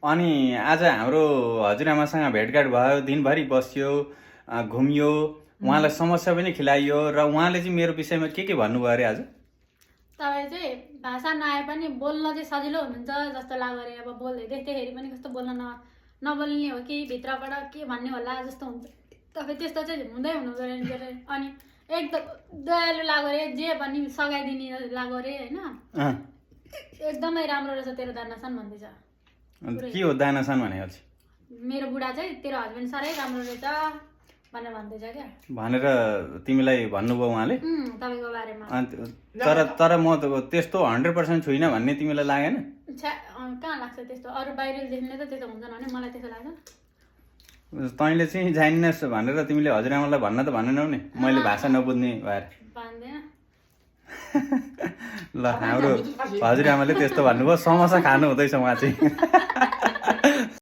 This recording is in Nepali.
अनि आज हाम्रो हजुरआमासँग भेटघाट भयो, दिनभरि बस्यो, घुमियो, उहाँलाई समस्या पनि खिलाइयो र उहाँले चाहिँ मेरो विषयमा के भन्नुभयो अरे आज? तपाईँ चाहिँ भाषा नआए पनि बोल्न चाहिँ सजिलो हुनुहुन्छ जस्तो लाग्यो अरे। अब देख्दाखेरि पनि कस्तो बोल्न नबोल्ने हो कि भित्रबाट के भन्ने होला जस्तो हुन्छ। तपाईँ त्यस्तो चाहिँ हुँदै हुनुहुँदो रहेछ अरे। अनि एकदम दयालु लाग्यो अरे, जे पनि सघाइदिने लाग्यो अरे होइन। एकदमै राम्रो रहेछ तेरो दानासान भन्दैछ। के हो दानासान भनेपछि? मेरो बुढा चाहिँ तेरो हस्बेन्ड साह्रै राम्रो रहेछ भनेर भन्दैछ क्या। भनेर तिमीलाई भन्नुभयो उहाँले? तपाईँको बारेमा। तर म त त्यस्तो 100% छुइनँ भन्ने तिमीलाई लागेन? कहाँ लाग्छ त्यस्तो? अरू बाहिर देख्ने त त्यस्तो हुँदैन भने मलाई त्यस्तो लाग्छ। तैँले चाहिँ जानिनस् भनेर तिमीले हजुरआमालाई भन्न त भनेनौ नि, मैले भाषा नबुझ्ने भएर। भन्दैन। ल हाम्रो हजुरआमाले त्यस्तो भन्नुभयो, समोसा खानु हुँदैछ उहाँ चाहिँ।